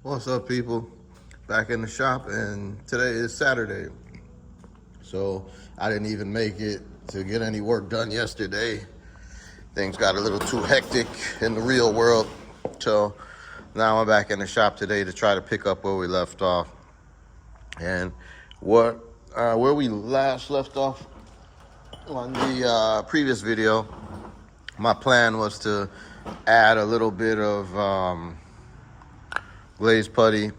What's up, people? Back in the shop, and today is Saturday. So I didn't even make it to get any work done yesterday. Things got a little too hectic in the real world. So now I'm back in the shop today to try to pick up where we left off. And what where we last left off on the previous video, my plan was to add a little bit of glazed putty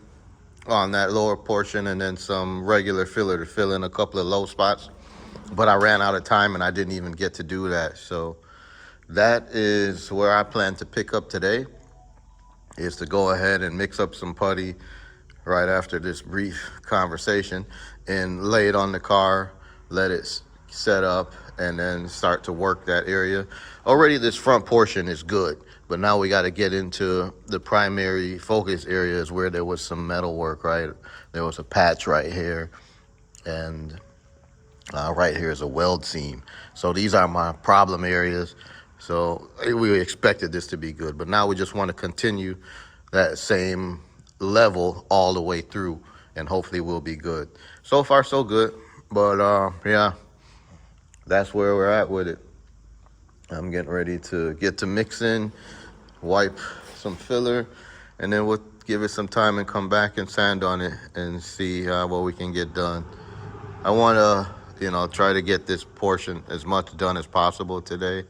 on that lower portion and then some regular filler to fill in a couple of low spots. But I ran out of time and I didn't even get to do that. So that is where I plan to pick up today, is to go ahead and mix up some putty right after this brief conversation and lay it on the car, let it set up, and then start to work that area. Already this front portion is good, but now we got to get into the primary focus areas where there was some metal work, right? There was a patch right here, and right here is a weld seam. So these are my problem areas. So we expected this to be good, but now we just want to continue that same level all the way through, and hopefully we'll be good. So far, so good. But yeah, that's where we're at with it. I'm getting ready to get to mixing, wipe some filler, and then we'll give it some time and come back and sand on it and see what we can get done. I want to, try to get this portion as much done as possible today,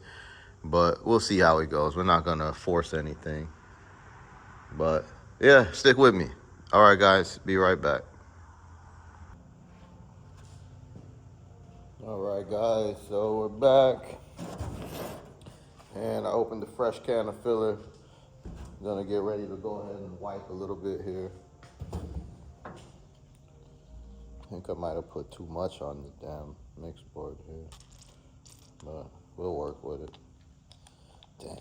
but we'll see how it goes. We're not going to force anything. But yeah, stick with me. All right, guys, be right back. All right, guys, so we're back. And I opened a fresh can of filler. I'm going to get ready to go ahead and wipe a little bit here. I think I might have put too much on the damn mix board here, but we'll work with it. Damn.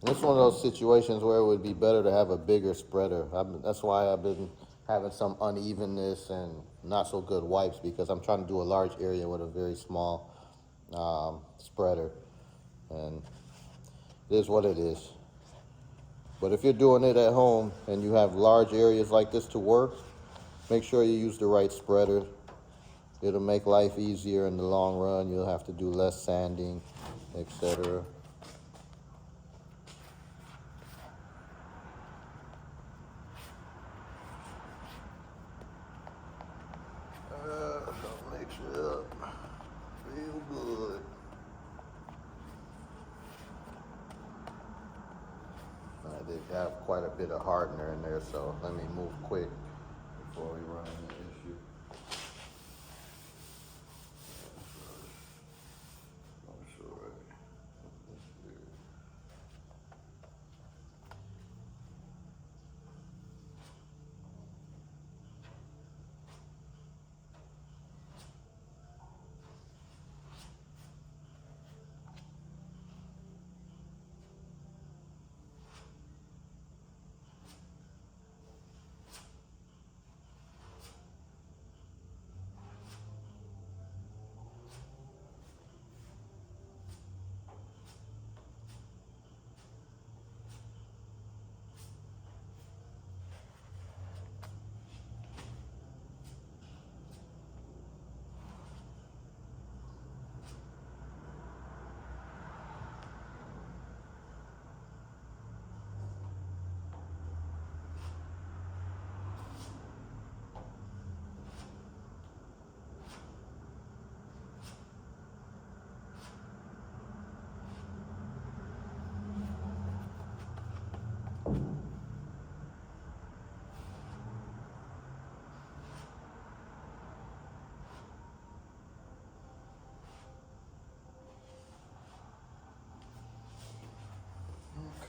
And it's one of those situations where it would be better to have a bigger spreader. That's why I've been having some unevenness and not so good wipes, because I'm trying to do a large area with a very small spreader. And it is what it is. But if you're doing it at home and you have large areas like this to work, make sure you use the right spreader. It'll make life easier in the long run. You'll have to do less sanding, etc. Mix it up. Feel good. I did have quite a bit of hardener in there, so let me move quick before we run into issue. I'm sure.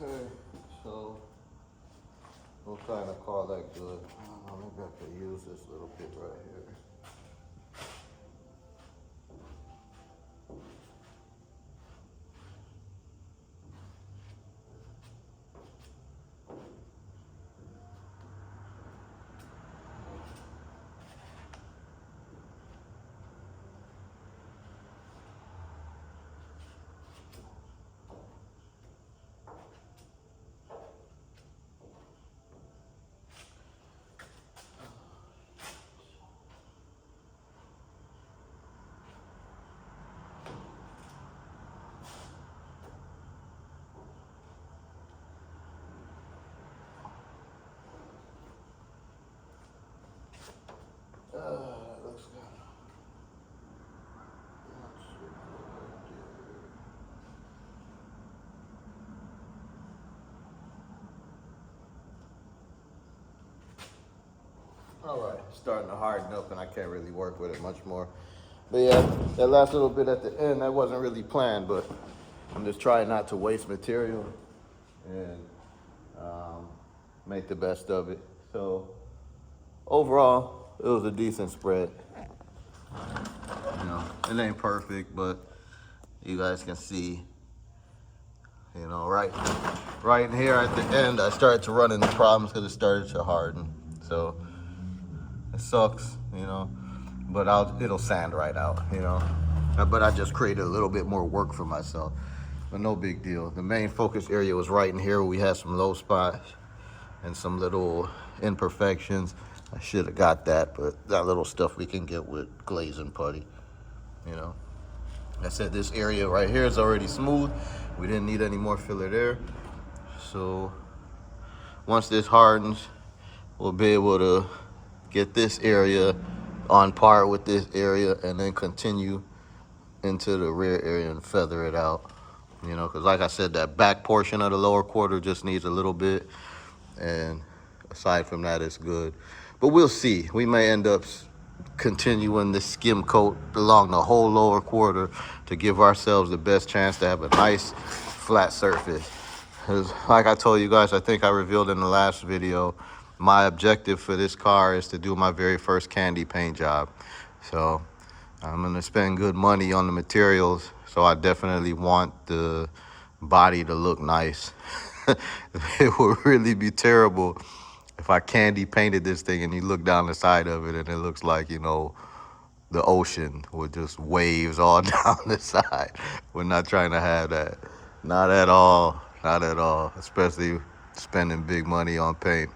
Okay, so we'll kind of call that good. Maybe I could use this little bit right here. All right, starting to harden up, and I can't really work with it much more. But yeah, that last little bit at the end, that wasn't really planned, but I'm just trying not to waste material and make the best of it. So overall, it was a decent spread. You know, it ain't perfect, but you guys can see, you know, right in here at the end, I started to run into problems because it started to harden. So it sucks, you know, but it'll sand right out, you know. But I just created a little bit more work for myself, but no big deal. The main focus area was right in here where we had some low spots and some little imperfections. I should have got that, but that little stuff we can get with glaze and putty, you know. I said this area right here is already smooth. We didn't need any more filler there. So once this hardens, we'll be able to get this area on par with this area and then continue into the rear area and feather it out. You know, because like I said, that back portion of the lower quarter just needs a little bit. And aside from that, it's good. But we'll see. We may end up continuing the skim coat along the whole lower quarter to give ourselves the best chance to have a nice flat surface. Because like I told you guys, I think I revealed in the last video, my objective for this car is to do my very first candy paint job. So I'm gonna spend good money on the materials. So I definitely want the body to look nice. It would really be terrible if I candy painted this thing and you look down the side of it and it looks like, you know, the ocean with just waves all down the side. We're not trying to have that. Not at all. Not at all. Especially spending big money on paint.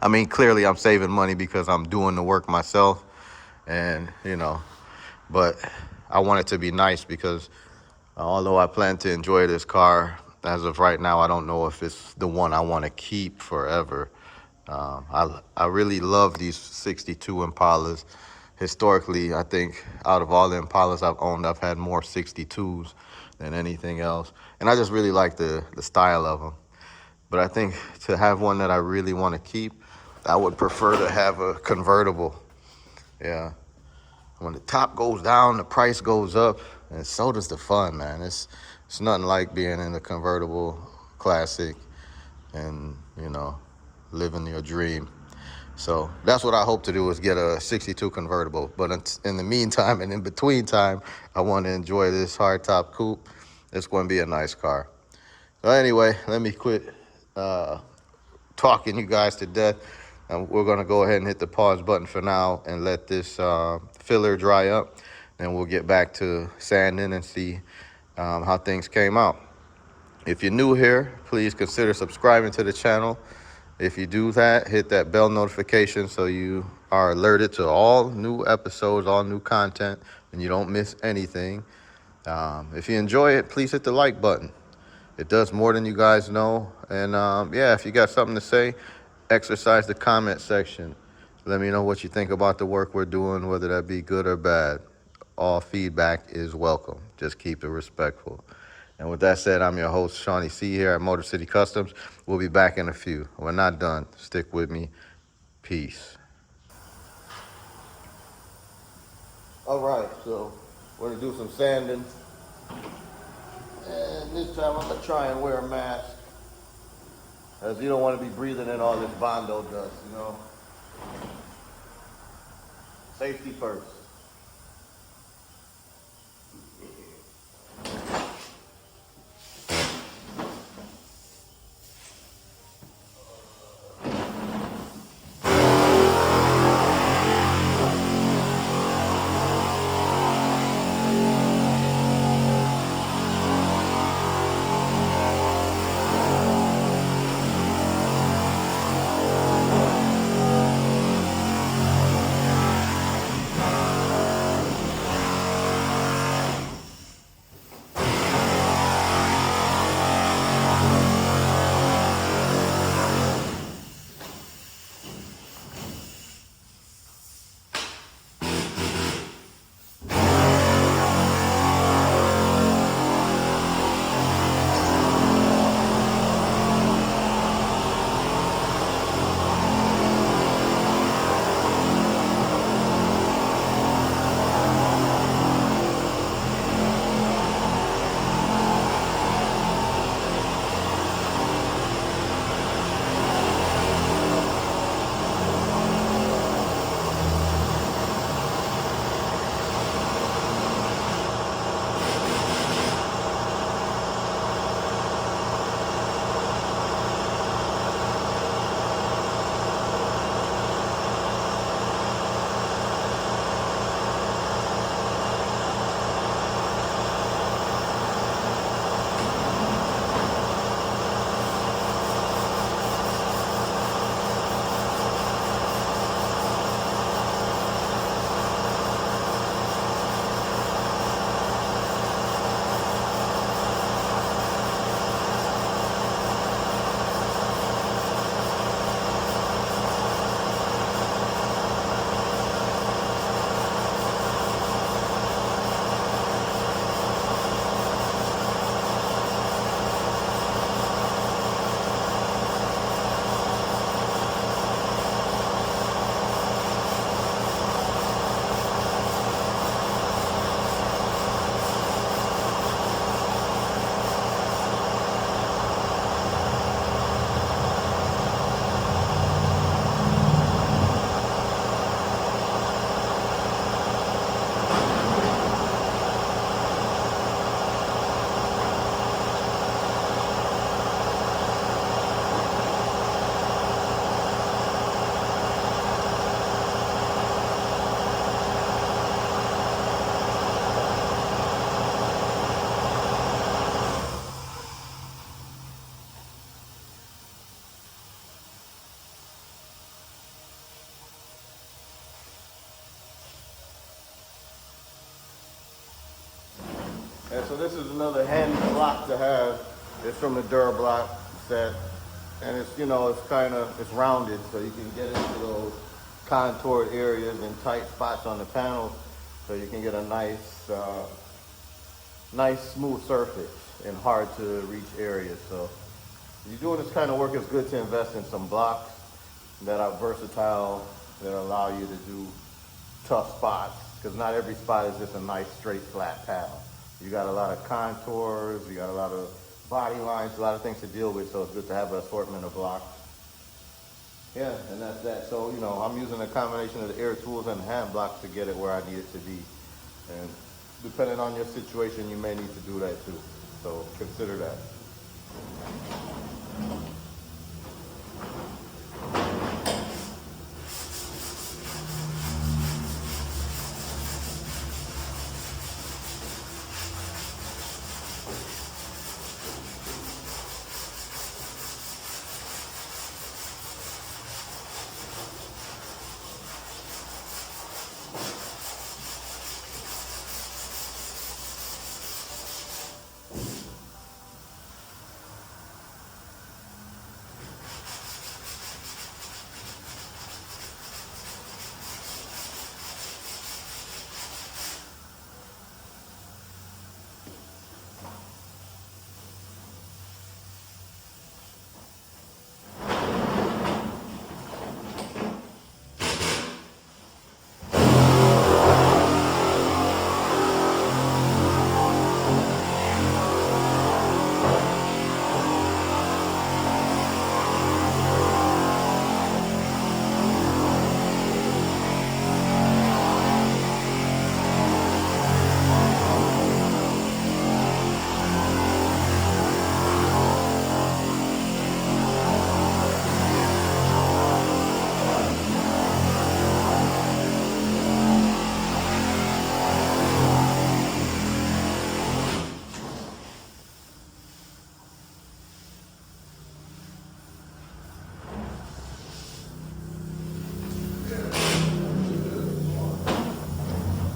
I mean, clearly I'm saving money because I'm doing the work myself. And, you know, but I want it to be nice because although I plan to enjoy this car, as of right now, I don't know if it's the one I want to keep forever. I really love these 62 Impalas. Historically, I think out of all the Impalas I've owned, I've had more 62s than anything else. And I just really like the style of them. But I think to have one that I really want to keep, I would prefer to have a convertible. Yeah. When the top goes down, the price goes up, and so does the fun, man. It's nothing like being in a convertible classic and, you know, living your dream. So that's what I hope to do, is get a 62 convertible. But in the meantime and in between time, I want to enjoy this hardtop coupe. It's going to be a nice car. So anyway, let me quit talking you guys to death. And we're going to go ahead and hit the pause button for now and let this filler dry up. Then we'll get back to sanding and see how things came out. If you're new here, please consider subscribing to the channel. If you do that, hit that bell notification so you are alerted to all new episodes, all new content, and you don't miss anything. If you enjoy it, please hit the like button. It does more than you guys know. And yeah, if you got something to say, exercise the comment section. Let me know what you think about the work we're doing, whether that be good or bad. All feedback is welcome. Just keep it respectful. And with that said, I'm your host, Shawnee C. here at Motor City Customs. We'll be back in a few. We're not done. Stick with me. Peace. All right, so we're gonna do some sanding. And this time I'm gonna try and wear a mask, as you don't want to be breathing in all this Bondo dust, you know. Safety first. so this is another handy block to have. It's from the Durablock set, and it's, you know, it's rounded, so you can get into those contoured areas and tight spots on the panels, so you can get a nice smooth surface in hard to reach areas. So if you're doing this kind of work, it's good to invest in some blocks that are versatile, that allow you to do tough spots, because not every spot is just a nice straight flat panel. You got a lot of contours, you got a lot of body lines, a lot of things to deal with, so it's good to have an assortment of blocks. Yeah, and that's that. So, you know, I'm using a combination of the air tools and hand blocks to get it where I need it to be. And depending on your situation, you may need to do that too. So consider that.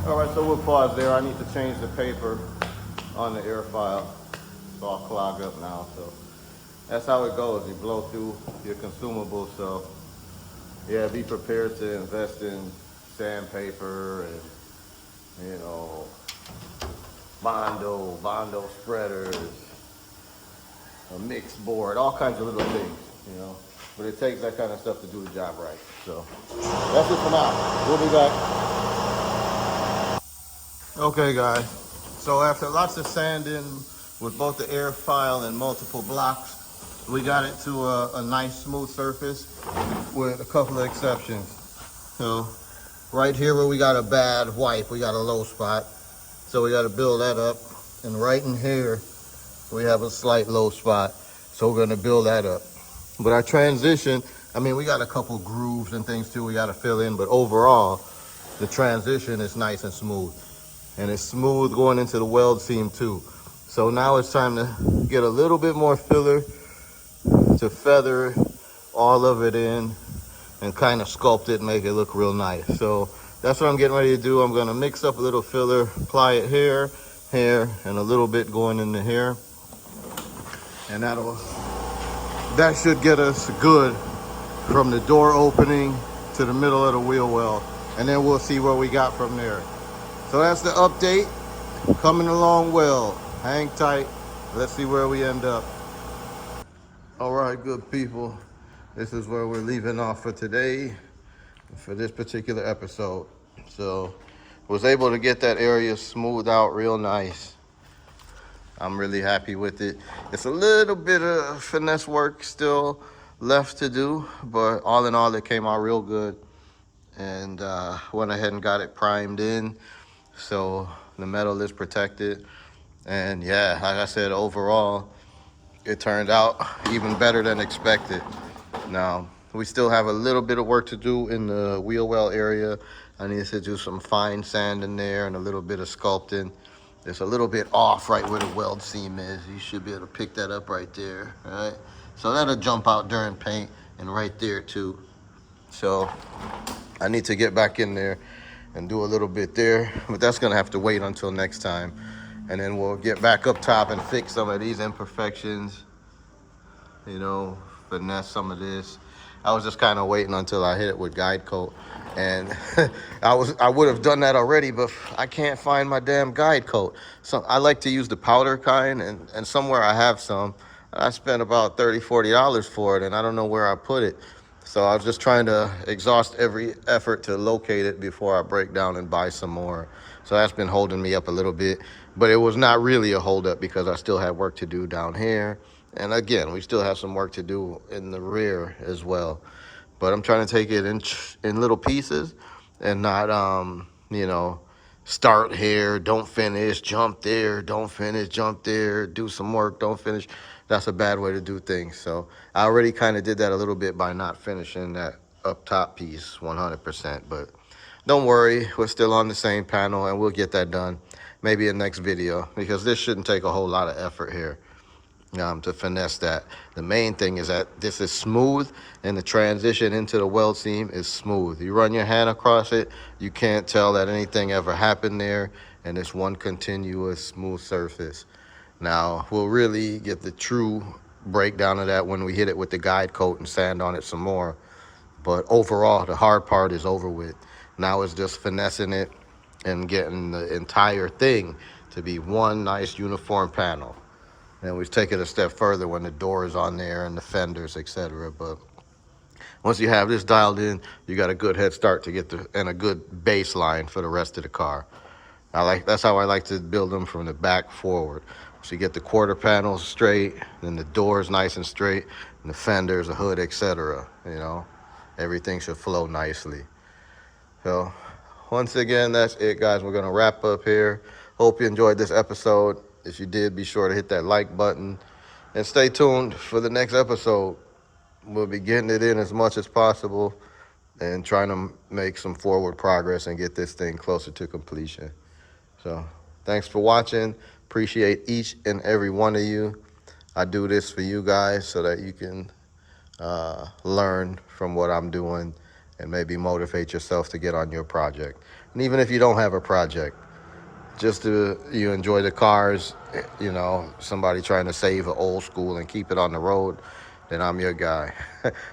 All right, so we'll pause there. I need to change the paper on the air file. It's all clogged up now, so that's how it goes. You blow through your consumables, so yeah, be prepared to invest in sandpaper and, you know, Bondo spreaders, a mixed board, all kinds of little things, you know. But it takes that kind of stuff to do the job right. So that's it for now. We'll be back. Okay, guys. So after lots of sanding with both the air file and multiple blocks, we got it to a nice smooth surface with a couple of exceptions. So right here where we got a bad wipe, we got a low spot. So we got to build that up. And right in here, we have a slight low spot. So we're going to build that up. But our transition, I mean, we got a couple grooves and things too we got to fill in. But overall, the transition is nice and smooth. And it's smooth going into the weld seam too. So now it's time to get a little bit more filler to feather all of it in and kind of sculpt it and make it look real nice. So that's what I'm getting ready to do. I'm gonna mix up a little filler, apply it here, here, and a little bit going into here. And that should get us good from the door opening to the middle of the wheel well. And then we'll see where we got from there. So that's the update, coming along well. Hang tight, let's see where we end up. All right, good people. This is where we're leaving off for today, for this particular episode. So, was able to get that area smoothed out real nice. I'm really happy with it. It's a little bit of finesse work still left to do, but all in all, it came out real good. And went ahead and got it primed in, so the metal is protected. And yeah, like I said, overall, it turned out even better than expected. Now, we still have a little bit of work to do in the wheel well area. I need to do some fine sand in there and a little bit of sculpting. It's a little bit off right where the weld seam is. You should be able to pick that up right there, right? So that'll jump out during paint, and right there too. So I need to get back in there and do a little bit there, but that's gonna have to wait until next time. and then we'll get back up top and fix some of these imperfections, you know, finesse some of this. I was just kind of waiting until I hit it with guide coat, and I would have done that already, but I can't find my damn guide coat. So I like to use the powder kind, and somewhere I have some. I spent about $30-40 for it, and I don't know where I put it. So I was just trying to exhaust every effort to locate it before I break down and buy some more. So that's been holding me up a little bit, but it was not really a holdup because I still had work to do down here. And again, we still have some work to do in the rear as well. But I'm trying to take it in little pieces and not, you know, start here, don't finish, jump there, don't finish, jump there, do some work, don't finish. That's a bad way to do things. So I already kind of did that a little bit by not finishing that up top piece 100%. But don't worry, we're still on the same panel and we'll get that done maybe in the next video, because this shouldn't take a whole lot of effort here to finesse that. The main thing is that this is smooth and the transition into the weld seam is smooth. You run your hand across it, you can't tell that anything ever happened there, and it's one continuous smooth surface. Now, we'll really get the true breakdown of that when we hit it with the guide coat and sand on it some more. But overall, the hard part is over with. Now it's just finessing it and getting the entire thing to be one nice uniform panel. And we've taken a step further when the door is on there and the fenders, etc. But once you have this dialed in, you got a good head start to get and a good baseline for the rest of the car. That's how I like to build them, from the back forward. So you get the quarter panels straight, then the doors nice and straight, and the fenders, the hood, etc. You know, everything should flow nicely. So once again, that's it, guys. We're gonna wrap up here. Hope you enjoyed this episode. If you did, be sure to hit that like button and stay tuned for the next episode. We'll be getting it in as much as possible and trying to make some forward progress and get this thing closer to completion. So thanks for watching. Appreciate each and every one of you. I do this for you guys so that you can learn from what I'm doing and maybe motivate yourself to get on your project. And even if you don't have a project, just you enjoy the cars, you know, somebody trying to save an old school and keep it on the road, then I'm your guy.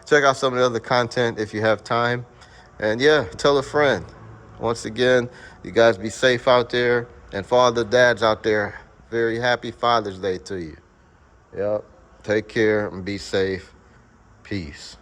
Check out some of the other content if you have time. And yeah, tell a friend. Once again, you guys be safe out there. And for all the dads out there, very happy Father's Day to you. Yep. Take care and be safe. Peace.